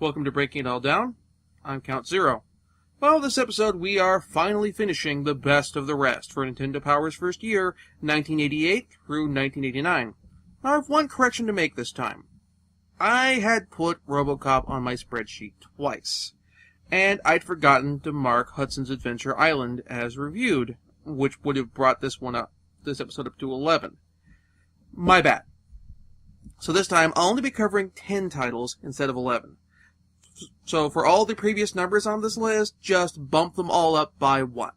Welcome to Breaking It All Down. I'm Count Zero. Well, this episode we are finally finishing the best of the rest for Nintendo Power's first year, 1988 through 1989. I have one correction to make this time. I had put RoboCop on my spreadsheet twice, and I'd forgotten to mark Hudson's Adventure Island as reviewed, which would have brought this episode up to 11. My bad. So this time, I'll only be covering 10 titles instead of 11. So for all the previous numbers on this list, just bump them all up by 1.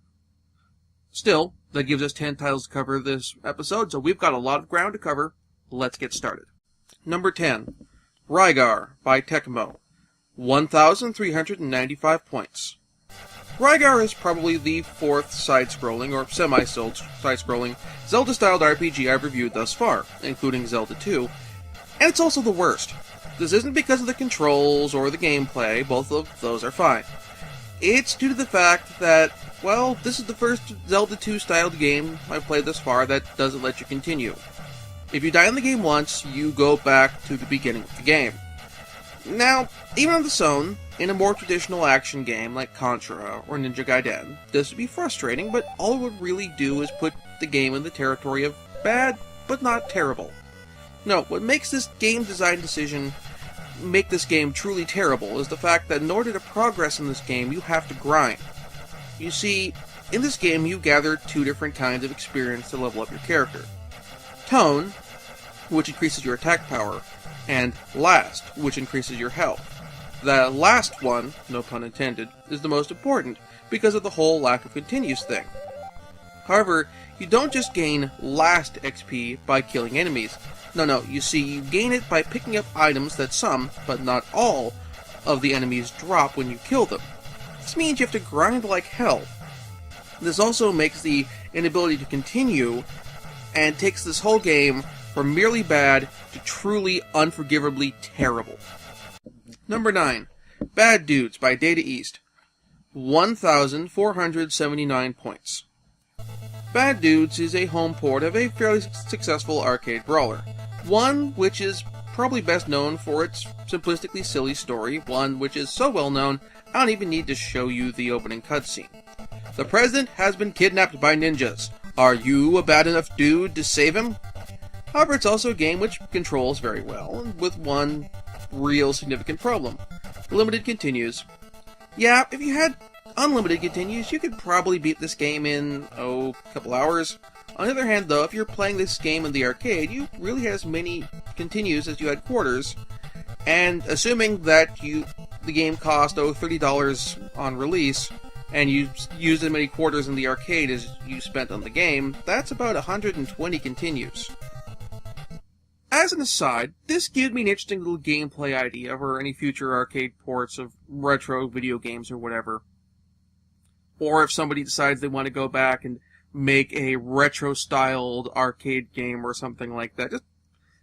Still, that gives us 10 titles to cover this episode, so we've got a lot of ground to cover. Let's get started. Number 10, Rygar by Tecmo. 1,395 points. Rygar is probably the fourth side-scrolling, or semi-side-scrolling, Zelda-styled RPG I've reviewed thus far, including Zelda 2, and it's also the worst. This isn't because of the controls or the gameplay, both of those are fine. It's due to the fact that, well, this is the first Zelda 2 styled game I've played thus far that doesn't let you continue. If you die in the game once, you go back to the beginning of the game. Now, even on its own, in a more traditional action game like Contra or Ninja Gaiden, this would be frustrating, but all it would really do is put the game in the territory of bad, but not terrible. No, what makes this game design decision make this game truly terrible is the fact that in order to progress in this game, you have to grind. You see, in this game you gather two different kinds of experience to level up your character. Tone, which increases your attack power, and Last, which increases your health. The last one, no pun intended, is the most important because of the whole lack of continues thing. However, you don't just gain Last XP by killing enemies. No, you see, you gain it by picking up items that some, but not all, of the enemies drop when you kill them. This means you have to grind like hell. This also makes the inability to continue, and takes this whole game from merely bad to truly unforgivably terrible. Number 9, Bad Dudes by Data East. 1,479 points. Bad Dudes is a home port of a fairly successful arcade brawler. One which is probably best known for its simplistically silly story, one which is so well known I don't even need to show you the opening cutscene. The president has been kidnapped by ninjas. Are you a bad enough dude to save him? However, it's also a game which controls very well, with one real significant problem. Limited continues. Yeah, if you had unlimited continues, you could probably beat this game in, a couple hours. On the other hand, though, if you're playing this game in the arcade, you really had as many continues as you had quarters, and assuming that the game cost, $30 on release, and you used as many quarters in the arcade as you spent on the game, that's about 120 continues. As an aside, this gives me an interesting little gameplay idea for any future arcade ports of retro video games or whatever. Or if somebody decides they want to go back and make a retro-styled arcade game or something like that. Just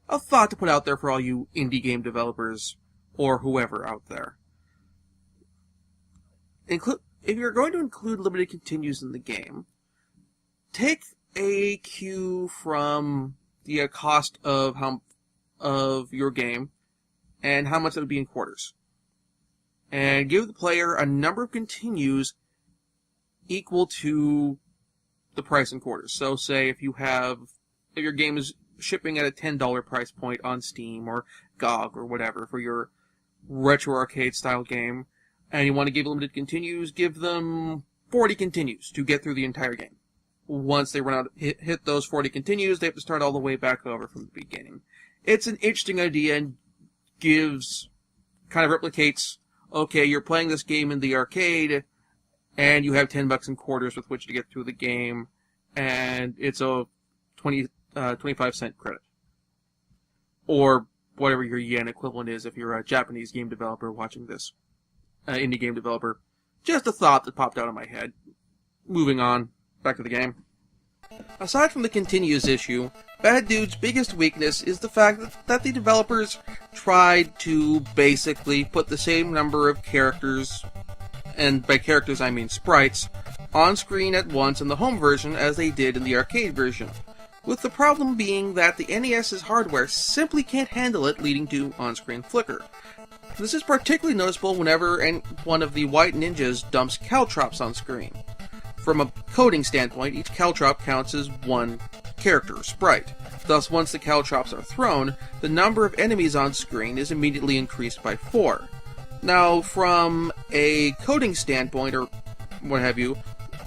a thought to put out there for all you indie game developers or whoever out there. If you're going to include limited continues in the game, take a cue from the cost of your game and how much it would be in quarters. And give the player a number of continues equal to the price in quarters. So say if your game is shipping at a $10 price point on Steam or GOG or whatever for your retro arcade style game, and you want to give limited continues, give them 40 continues to get through the entire game. Once they run out, hit those 40 continues, they have to start all the way back over from the beginning. It's an interesting idea and kind of replicates, okay, you're playing this game in the arcade, and you have $10 in quarters with which to get through the game, and it's a 25-cent credit. Or whatever your yen equivalent is if you're a Japanese game developer watching this. Indie game developer. Just a thought that popped out of my head. Moving on, back to the game. Aside from the continues issue, Bad Dude's biggest weakness is the fact that the developers tried to basically put the same number of characters, and by characters I mean sprites, on screen at once in the home version as they did in the arcade version, with the problem being that the NES's hardware simply can't handle it, leading to on-screen flicker. This is particularly noticeable whenever one of the white ninjas dumps caltrops on screen. From a coding standpoint, each caltrop counts as one character, sprite. Thus, once the caltrops are thrown, the number of enemies on screen is immediately increased by 4. Now, from a coding standpoint, or what have you,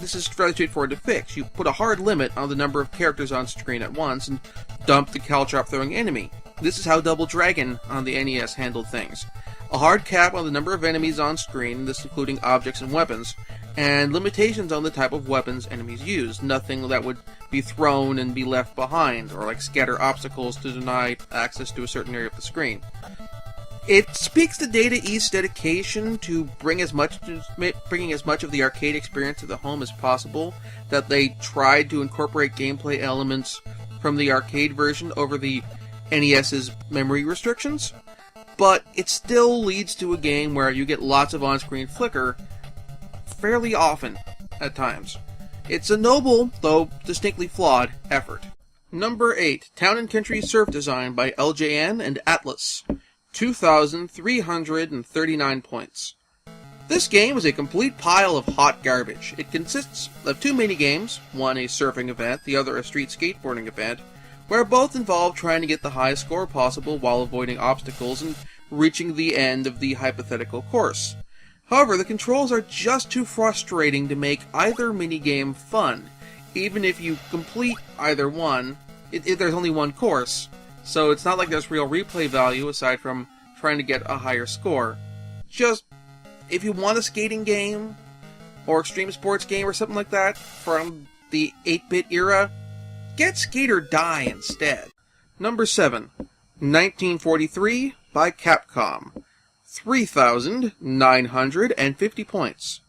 this is fairly straightforward to fix. You put a hard limit on the number of characters on screen at once and dump the caltrop throwing enemy. This is how Double Dragon on the NES handled things. A hard cap on the number of enemies on screen, this including objects and weapons, and limitations on the type of weapons enemies use. Nothing that would be thrown and be left behind, or like scatter obstacles to deny access to a certain area of the screen. It speaks to Data East's dedication to bringing as much of the arcade experience to the home as possible, that they tried to incorporate gameplay elements from the arcade version over the NES's memory restrictions, but it still leads to a game where you get lots of on-screen flicker fairly often at times. It's a noble, though distinctly flawed, effort. Number 8, Town & Country Surf Design by LJN and Atlas. 2,339 points. This game is a complete pile of hot garbage. It consists of 2 mini-games, one a surfing event, the other a street skateboarding event, where both involve trying to get the highest score possible while avoiding obstacles and reaching the end of the hypothetical course. However, the controls are just too frustrating to make either minigame fun, even if you complete either one. There's only one course, so it's not like there's real replay value aside from trying to get a higher score. Just, if you want a skating game, or extreme sports game or something like that, from the 8-bit era, get Skate or Die instead. Number 7, 1943 by Capcom. 3,950 points.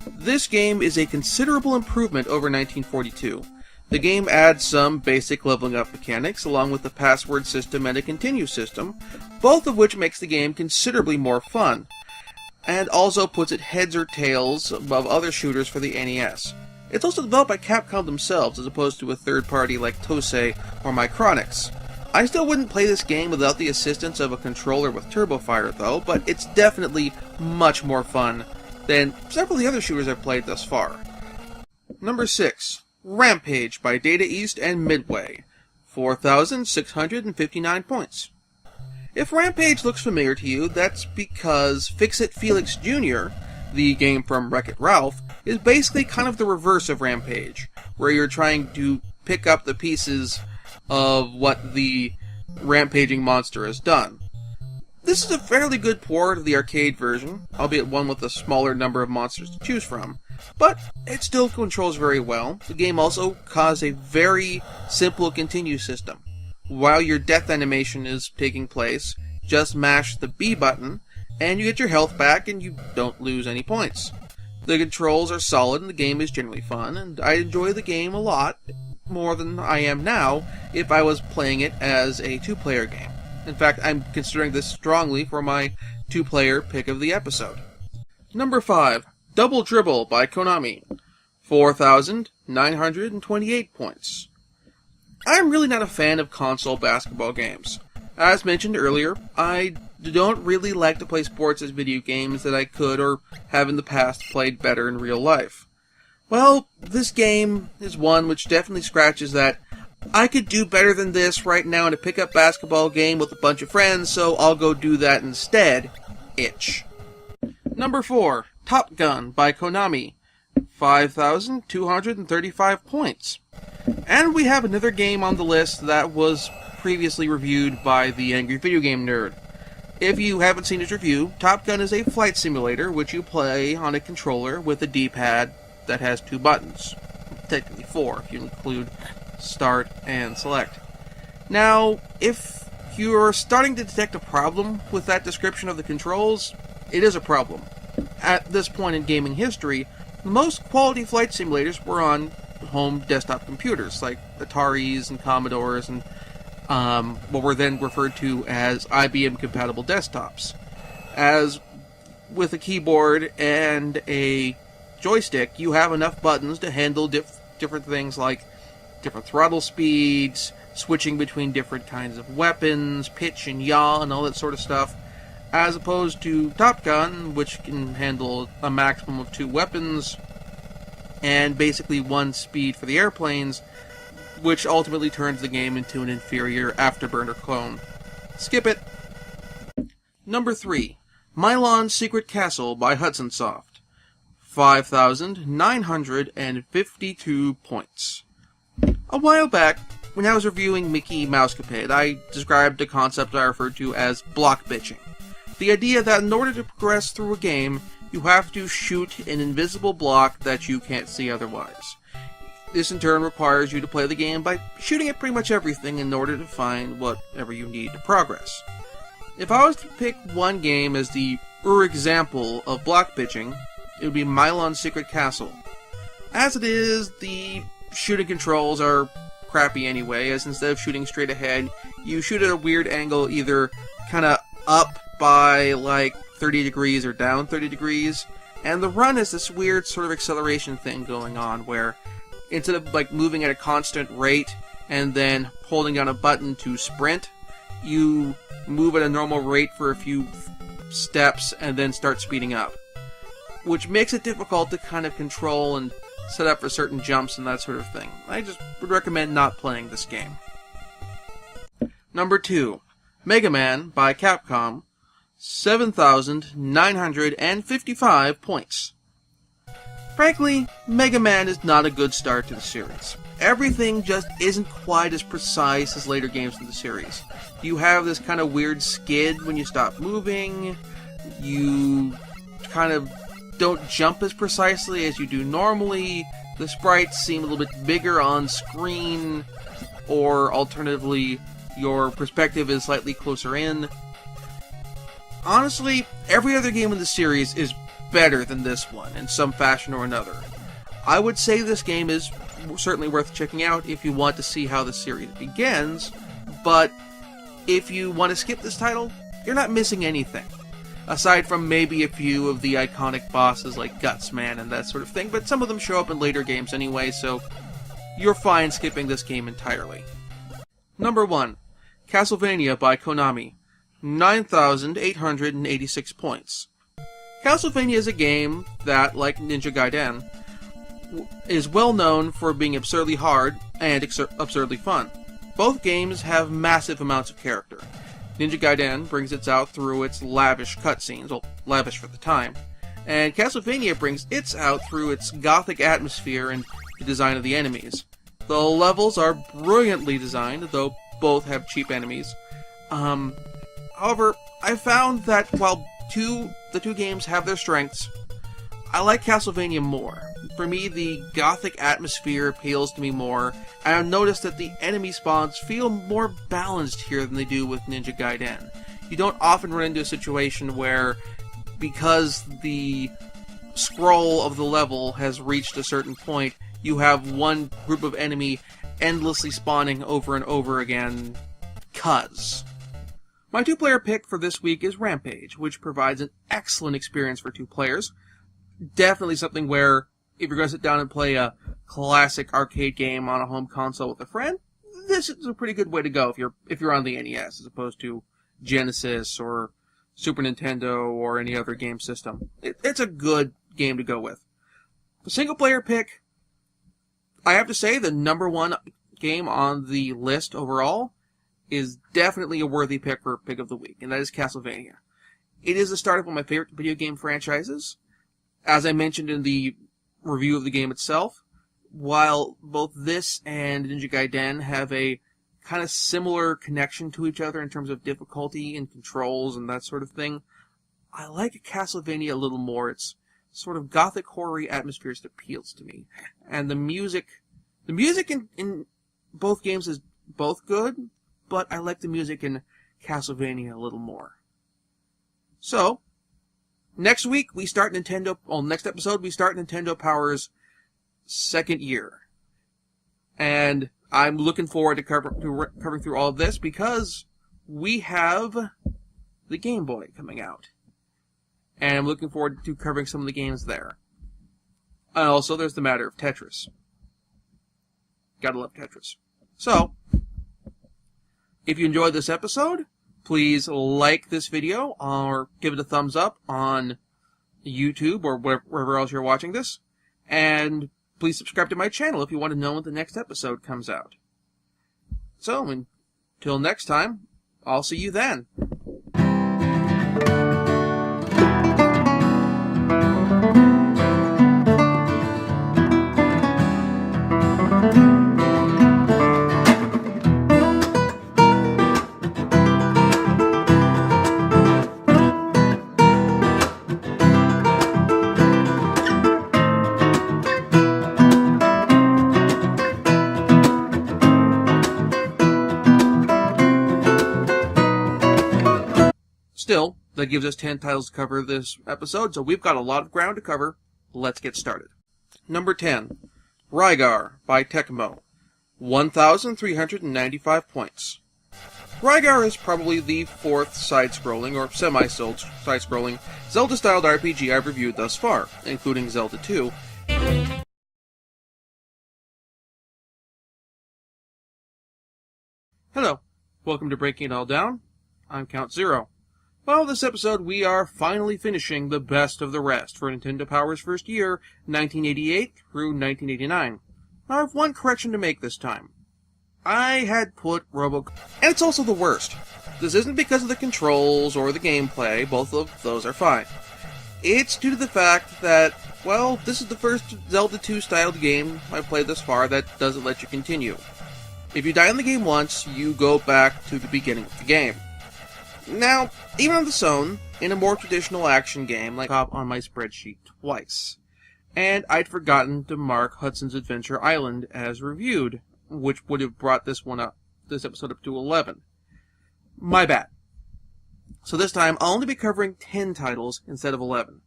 This game is a considerable improvement over 1942. The game adds some basic leveling up mechanics, along with the password system and a continue system, both of which makes the game considerably more fun, and also puts it heads or tails above other shooters for the NES. It's also developed by Capcom themselves, as opposed to a third party like Tosei or Micronix. I still wouldn't play this game without the assistance of a controller with TurboFire though, but it's definitely much more fun than several of the other shooters I've played thus far. Number 6, Rampage by Data East and Midway. 4,659 points. If Rampage looks familiar to you, that's because Fix-It Felix Jr., the game from Wreck-It Ralph, is basically kind of the reverse of Rampage, where you're trying to pick up the pieces of what the rampaging monster has done. This is a fairly good port of the arcade version, albeit one with a smaller number of monsters to choose from, but it still controls very well. The game also has a very simple continue system. While your death animation is taking place, just mash the B button, and you get your health back and you don't lose any points. The controls are solid and the game is generally fun, and I enjoy the game a lot, more than I am now if I was playing it as a 2-player game. In fact, I'm considering this strongly for my 2-player pick of the episode. Number 5, Double Dribble by Konami. 4,928 points. I'm really not a fan of console basketball games. As mentioned earlier, I don't really like to play sports as video games that I could or have in the past played better in real life. Well, this game is one which definitely scratches that I could do better than this right now in a pickup basketball game with a bunch of friends, so I'll go do that instead itch. Number 4, Top Gun by Konami. 5,235 points. And we have another game on the list that was previously reviewed by the Angry Video Game Nerd. If you haven't seen his review, Top Gun is a flight simulator which you play on a controller with a D-pad that has 2 buttons. Technically 4 if you include start and select. Now, if you're starting to detect a problem with that description of the controls, it is a problem. At this point in gaming history, the most quality flight simulators were on home desktop computers, like Ataris and Commodores and what were then referred to as IBM-compatible desktops. As with a keyboard and a joystick, you have enough buttons to handle different things like different throttle speeds, switching between different kinds of weapons, pitch and yaw, and all that sort of stuff. as opposed to Top Gun, which can handle a maximum of 2 weapons and basically 1 speed for the airplanes, which ultimately turns the game into an inferior Afterburner clone. Skip it. Number 3. Milon's Secret Castle by Hudson Soft. 5,952 points. A while back, when I was reviewing Mickey Mousecapade, I described a concept I referred to as block bitching. The idea that in order to progress through a game, you have to shoot an invisible block that you can't see otherwise. This in turn requires you to play the game by shooting at pretty much everything in order to find whatever you need to progress. If I was to pick one game as the example of block bitching, it would be Milon's Secret Castle. As it is, the shooting controls are crappy anyway, as instead of shooting straight ahead, you shoot at a weird angle, either kind of up by like 30 degrees or down 30 degrees, and the run is this weird sort of acceleration thing going on where instead of like moving at a constant rate and then holding down a button to sprint, you move at a normal rate for a few steps and then start speeding up, which makes it difficult to kind of control and set up for certain jumps and that sort of thing. I just would recommend not playing this game. Number 2. Mega Man by Capcom. 7,955 points. Frankly, Mega Man is not a good start to the series. Everything just isn't quite as precise as later games in the series. You have this kind of weird skid when you stop moving, you kind of don't jump as precisely as you do normally, the sprites seem a little bit bigger on screen, or alternatively, your perspective is slightly closer in. Honestly, every other game in the series is better than this one, in some fashion or another. I would say this game is certainly worth checking out if you want to see how the series begins, but if you want to skip this title, you're not missing anything. Aside from maybe a few of the iconic bosses like Gutsman and that sort of thing, but some of them show up in later games anyway, so you're fine skipping this game entirely. Number 1. Castlevania by Konami. 9,886 points. Castlevania is a game that, like Ninja Gaiden, is well known for being absurdly hard and absurdly fun. Both games have massive amounts of character. Ninja Gaiden brings its out through its lavish cutscenes, well, lavish for the time, and Castlevania brings its out through its gothic atmosphere and the design of the enemies. The levels are brilliantly designed, though both have cheap enemies. However, I found that while the two games have their strengths, I like Castlevania more. For me, the gothic atmosphere appeals to me more, and I've noticed that the enemy spawns feel more balanced here than they do with Ninja Gaiden. You don't often run into a situation where, because the scroll of the level has reached a certain point, you have one group of enemy endlessly spawning over and over again, 'cause. My 2-player pick for this week is Rampage, which provides an excellent experience for 2 players. Definitely something where, if you're going to sit down and play a classic arcade game on a home console with a friend, this is a pretty good way to go if you're on the NES, as opposed to Genesis or Super Nintendo or any other game system. It's a good game to go with. The single-player pick, I have to say the number 1 game on the list overall is definitely a worthy pick for Pick of the Week, and that is Castlevania. It is the start of one of my favorite video game franchises. As I mentioned in the review of the game itself, while both this and Ninja Gaiden have a kind of similar connection to each other in terms of difficulty and controls and that sort of thing, I like Castlevania a little more. It's sort of gothic horror atmosphere that appeals to me. And the music in both games is both good, but I like the music in Castlevania a little more. So, next episode we start Nintendo Power's 2nd year. And I'm looking forward to covering through all of this because we have the Game Boy coming out. And I'm looking forward to covering some of the games there. And also, there's the matter of Tetris. Gotta love Tetris. So, if you enjoyed this episode, please like this video or give it a thumbs up on YouTube or wherever else you're watching this. And please subscribe to my channel if you want to know when the next episode comes out. So, until next time, I'll see you then. Still, that gives us 10 titles to cover this episode, so we've got a lot of ground to cover. Let's get started. Number 10, Rygar by Tecmo, 1,395 points. Rygar is probably the fourth side-scrolling, or side-scrolling, Zelda-styled RPG I've reviewed thus far, including Zelda 2. Hello, welcome to Breaking It All Down. I'm Count Zero. Well, this episode we are finally finishing the best of the rest for Nintendo Power's first year, 1988 through 1989. I have one correction to make this time. I had put and it's also the worst. This isn't because of the controls or the gameplay, both of those are fine. It's due to the fact that, well, this is the first Zelda 2 styled game I've played thus far that doesn't let you continue. If you die in the game once, you go back to the beginning of the game. Now, even on its own, in a more traditional action game, like up on my spreadsheet twice. And I'd forgotten to mark Hudson's Adventure Island as reviewed, which would have brought this episode up to 11. My bad. So this time, I'll only be covering 10 titles instead of 11.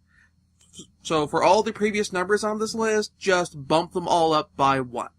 So for all the previous numbers on this list, just bump them all up by 1.